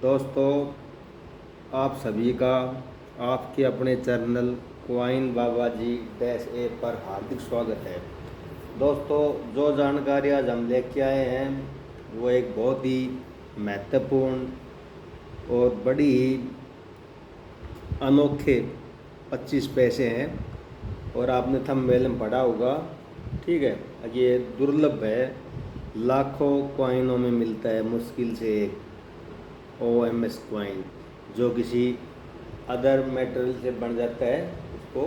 दोस्तों, आप सभी का आपके अपने चैनल क्वाइन बाबा जी डैश ए पर हार्दिक स्वागत है। दोस्तों, जो जानकारी आज हम लेके आए हैं वो एक बहुत ही महत्वपूर्ण और बड़ी ही अनोखे 25 पैसे हैं और आपने थंबनेल में पढ़ा होगा। ठीक है, ये दुर्लभ है, लाखों क्वाइनों में मिलता है मुश्किल से एक OMS क्वाइन, जो किसी अदर मेटेरियल से बन जाता है, उसको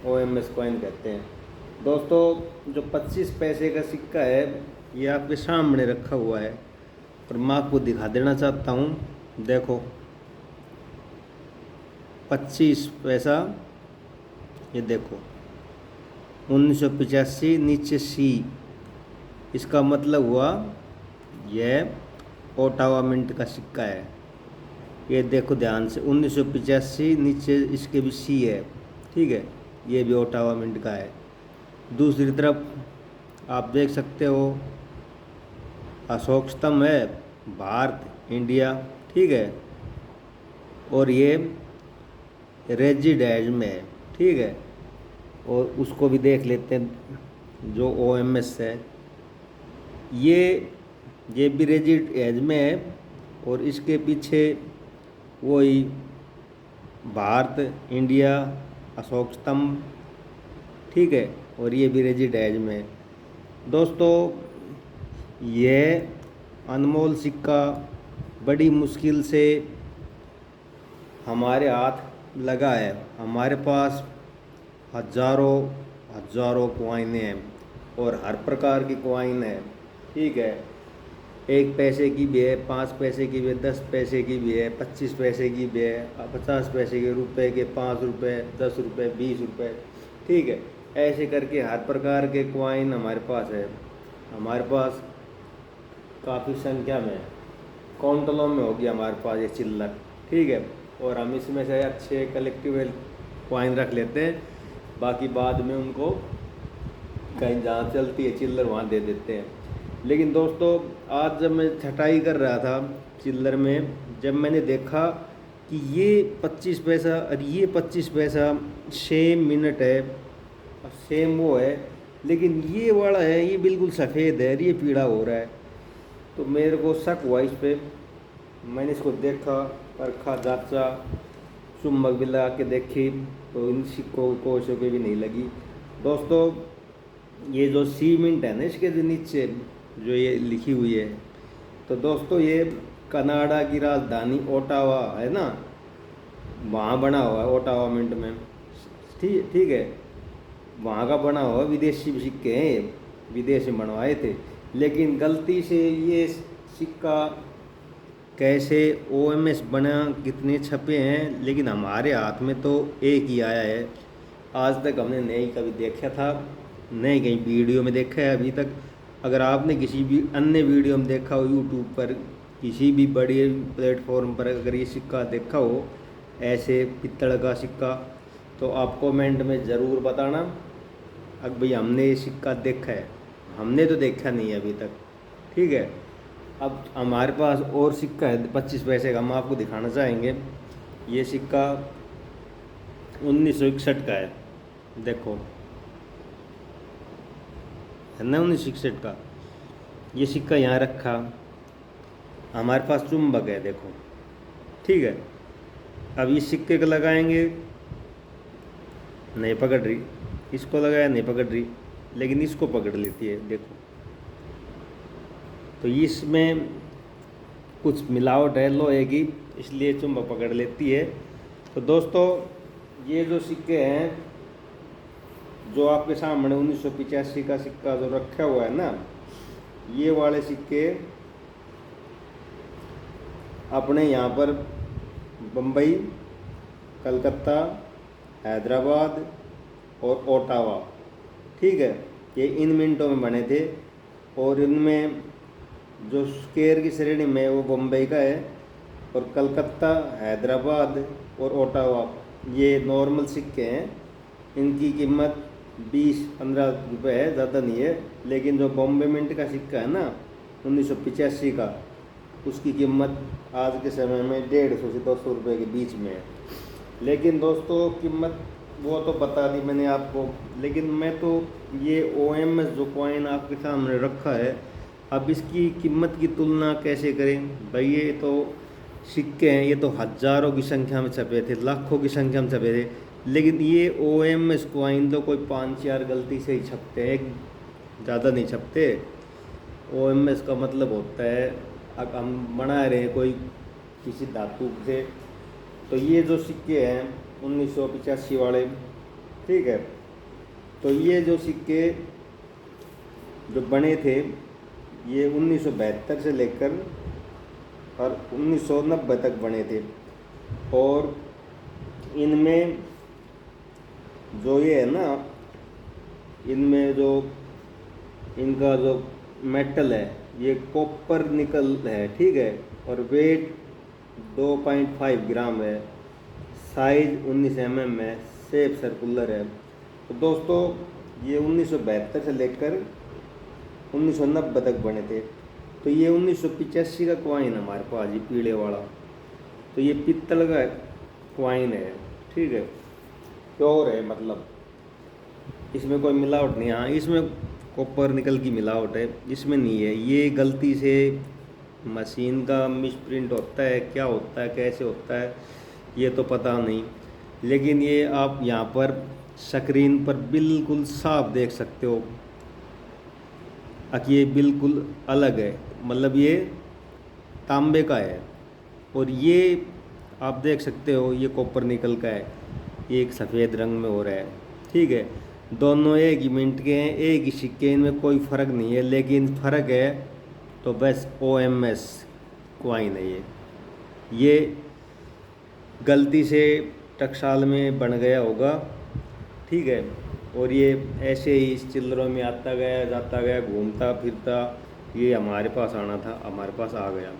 OMS क्वाइन कहते हैं। दोस्तों, जो 25 पैसे का सिक्का है ये आपके सामने रखा हुआ है और मैं आपको दिखा देना चाहता हूँ। देखो, 25 पैसा, ये देखो 1985 नीचे C, इसका मतलब हुआ यह ओटावा मिंट का सिक्का है। ये देखो ध्यान से, 1985 नीचे इसके भी C है। ठीक है, ये भी ओटावा मिंट का है। दूसरी तरफ आप देख सकते हो अशोक स्तंभ है, भारत, इंडिया। ठीक है, और ये रेजिडेज में है। ठीक है, और उसको भी देख लेते हैं जो OMS है, ये भी रेजिडेज में है और इसके पीछे वही भारत, इंडिया, अशोक स्तंभ। ठीक है, और ये भी रेजिडेज में है। दोस्तों, यह अनमोल सिक्का बड़ी मुश्किल से हमारे हाथ लगा है। हमारे पास हजारों हजारों क्वाइन हैं और हर प्रकार की क्वाइन है। ठीक है, 1 पैसे की भी है, 5 पैसे की भी है, 10 पैसे की भी है, 25 पैसे की भी है, 50 पैसे के, रुपए के, 5 रुपये, 10 रुपये, 20 रुपये। ठीक है, ऐसे करके हर प्रकार के क्वाइन हमारे पास है। हमारे पास काफ़ी संख्या में, काउंटलों में होगी हमारे पास ये चिल्लर। ठीक है, और हम इसमें से अच्छे कलेक्टिव क्वाइन रख लेते हैं, बाकी बाद में उनको कहीं जहाँ चलती है चिल्लर वहाँ दे देते हैं। लेकिन दोस्तों, आज जब मैं छटाई कर रहा था चिल्लर में, जब मैंने देखा कि ये 25 पैसा और ये 25 पैसा सेम मिनट है, सेम वो है, लेकिन ये वाला है ये बिल्कुल सफ़ेद है, ये पीला हो रहा है, तो मेरे को शक हुआ इस पर। मैंने इसको देखा, परखा, जांचा, चुम्बक भी लगा के देखी, तो इन सिक्कों को भी नहीं लगी। दोस्तों, ये जो सीमेंट है ना, इसके जो नीचे जो ये लिखी हुई है, तो दोस्तों ये कनाडा की राजधानी ओटावा है ना, वहाँ बना हुआ है ओटावा मिंट में। ठीक है, वहाँ का बना हुआ विदेशी सिक्के हैं, ये विदेश में बनवाए थे। लेकिन गलती से ये सिक्का कैसे OMS बना, कितने छपे हैं, लेकिन हमारे हाथ में तो एक ही आया है। आज तक हमने नहीं कभी देखा था, नहीं कहीं वीडियो में देखा है अभी तक। अगर आपने किसी भी अन्य वीडियो में देखा हो, यूट्यूब पर किसी भी बड़े प्लेटफॉर्म पर अगर ये सिक्का देखा हो, ऐसे पित्तल का सिक्का, तो आप कमेंट में ज़रूर बताना। अब भाई हमने ये सिक्का देखा है, हमने तो देखा नहीं है अभी तक। ठीक है, अब हमारे पास और सिक्का है 25 पैसे का, हम आपको दिखाना चाहेंगे। ये सिक्का 1961 का है, देखो है ना, 1961 का। ये सिक्का यहाँ रखा, हमारे पास चुंबक है, देखो। ठीक है, अब इस सिक्के को लगाएंगे, नहीं पकड़ रही, इसको लगाया नहीं पकड़ रही, लेकिन इसको पकड़ लेती है, देखो। तो इसमें कुछ मिलावट है लोहे की, इसलिए चुंबक पकड़ लेती है। तो दोस्तों, ये जो सिक्के हैं, जो आपके सामने 1985 का सिक्का जो रखा हुआ है ना, ये वाले सिक्के अपने यहाँ पर बम्बई, कलकत्ता, हैदराबाद और ओटावा, ठीक है, ये इन मिनटों में बने थे। और इनमें जो स्क्वायर की श्रेणी में वो बम्बई का है, और कलकत्ता, हैदराबाद और ओटावा ये नॉर्मल सिक्के हैं। इनकी कीमत 20-15 रुपये है, ज़्यादा नहीं है। लेकिन जो बॉम्बे मिंट का सिक्का है ना 1985 का, उसकी कीमत आज के समय में 150 से 200 रुपये के बीच में है। लेकिन दोस्तों कीमत वो तो बता दी मैंने आपको, लेकिन मैं तो ये OMS जो कॉइन आपके सामने रखा है, अब इसकी कीमत की तुलना कैसे करें भाई। ये तो सिक्के हैं, ये तो हज़ारों की संख्या में छपे थे, लाखों की संख्या में छपे थे, लेकिन ये OMS कॉइन तो कोई 5-4 गलती से ही छपते हैं, ज़्यादा नहीं छपते। OMS का मतलब होता है अब हम बना रहे हैं कोई किसी धातु से। तो ये जो सिक्के हैं 1985 वाले, ठीक है, तो ये जो सिक्के जो बने थे ये 1972 से लेकर और 1990 तक बने थे। और इनमें जो ये है ना, इनमें जो इनका जो मेटल है ये कॉपर निकल है, ठीक है, और वेट 2.5 ग्राम है, साइज 19 mm है, शेप सर्कुलर है। तो दोस्तों ये 1972 से लेकर 1990 तक बने थे। तो ये 1985 का कॉइन है हमारे पास, ये पीले वाला, तो ये पित्तल का कॉइन है, ठीक है, प्योर है, मतलब इसमें कोई मिलावट नहीं। हाँ, इसमें कॉपर निकल की मिलावट है, इसमें नहीं है। ये गलती से मशीन का मिसप्रिंट होता है, क्या होता है, कैसे होता है, ये तो पता नहीं। लेकिन ये आप यहाँ पर स्क्रीन पर बिल्कुल साफ देख सकते हो कि ये बिल्कुल अलग है, मतलब ये तांबे का है। और ये आप देख सकते हो ये कॉपर निकल का है, ये एक सफ़ेद रंग में हो रहा है, ठीक है। दोनों एक ही मिनट के हैं, एक ही सिक्के, इनमें कोई फ़र्क नहीं है। लेकिन फ़र्क है तो बस OMS कॉइन है ये गलती से टकसाल में बन गया होगा, ठीक है। और ये ऐसे ही इस चिल्लरों में आता गया, जाता गया, घूमता फिरता, ये हमारे पास आना था, हमारे पास आ गया।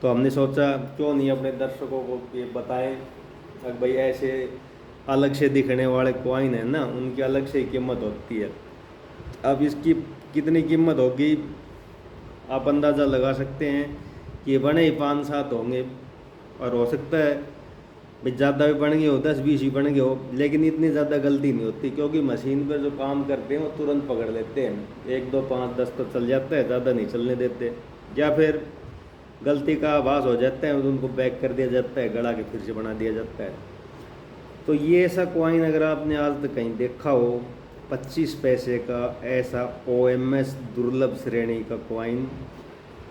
तो हमने सोचा क्यों नहीं अपने दर्शकों को ये बताएं कि भाई ऐसे अलग से दिखने वाले कॉइन है ना, उनकी अलग से कीमत होती है। अब इसकी कितनी कीमत होगी आप अंदाज़ा लगा सकते हैं कि ये बने ही 5-7 होंगे, और हो सकता है भाई ज़्यादा भी बन गए हो, 10-20 ही बन गए हो, लेकिन इतनी ज़्यादा गलती नहीं होती, क्योंकि मशीन पर जो काम करते हैं वो तुरंत पकड़ लेते हैं। 1, 2, 5, 10 तो चल जाता है, ज़्यादा नहीं चलने देते, या फिर गलती का आभास हो जाता है तो उनको बैक कर दिया जाता है, गड़ा के फिर से बना दिया जाता है। तो ये ऐसा कॉइन अगर आपने आज तक कहीं देखा हो 25 पैसे का ऐसा OMS दुर्लभ श्रेणी का कॉइन,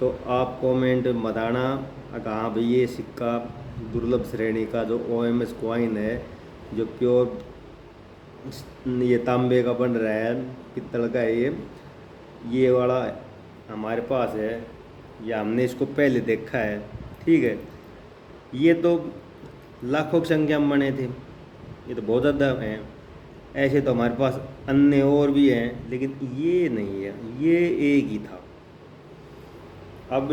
तो आप कमेंट में बताना हाँ भाई ये सिक्का दुर्लभ श्रेणी का जो OMS कॉइन है, जो प्योर ये तांबे का बन रहा है, पित्तल का है, ये वाला हमारे पास है, या हमने इसको पहले देखा है, ठीक है। ये तो लाखों की संख्या में बने थे, ये तो बहुत ज़्यादा हैं। ऐसे तो हमारे पास अन्य और भी हैं, लेकिन ये नहीं है, ये एक ही था। अब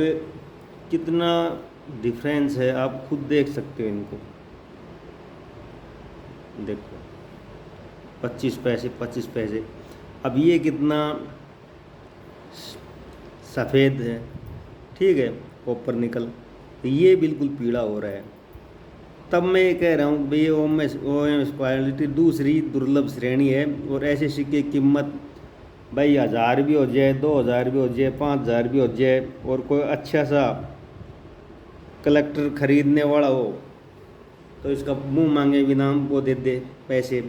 कितना डिफरेंस है आप खुद देख सकते हो इनको, देखो 25 पैसे 25 पैसे। अब ये कितना सफ़ेद है, ठीक है, कॉपर निकल, तो ये बिल्कुल पीला हो रहा है। तब मैं ये कह रहा हूँ भाई OMS क्वालिटी दूसरी दुर्लभ श्रेणी है। और ऐसे सिक्के की कीमत भाई 1000 भी हो जाए, 2000 भी हो जाए, 5000 भी हो जाए, और कोई अच्छा सा कलेक्टर ख़रीदने वाला हो तो इसका मुंह मांगे बिना वो दे दे पैसे।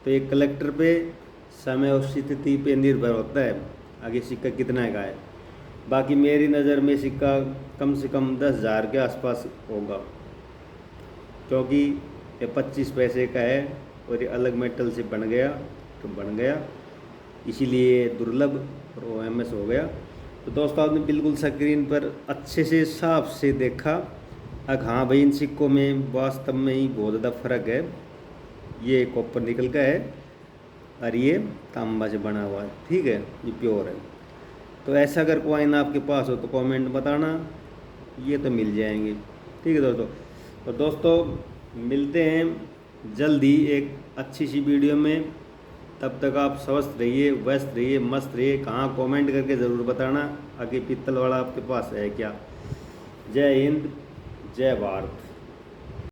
तो ये कलेक्टर पे समय और स्थिति पे निर्भर होता है आगे सिक्का कितना का है। बाकी मेरी नज़र में सिक्का कम से कम 10,000 के आसपास होगा, क्योंकि ये 25 पैसे का है और ये अलग मेटल से बन गया तो बन गया, इसीलिए दुर्लभ और OMS हो गया। तो दोस्तों आपने बिल्कुल स्क्रीन पर अच्छे से साफ से देखा हाँ भाई इन सिक्कों में वास्तव में ही बहुत ज़्यादा फ़र्क है। ये कॉपर निकल का है और ये तांबा से बना हुआ है, ठीक है, ये प्योर है। तो ऐसा अगर कॉइन आपके पास हो तो कमेंट बताना, ये तो मिल जाएंगे, ठीक है दोस्तों। तो दोस्तों मिलते हैं जल्दी एक अच्छी सी वीडियो में, तब तक आप स्वस्थ रहिए, व्यस्त रहिए, मस्त रहिए। कहाँ कमेंट करके ज़रूर बताना आगे पित्तल वाला आपके पास है क्या। जय हिंद, जय भारत।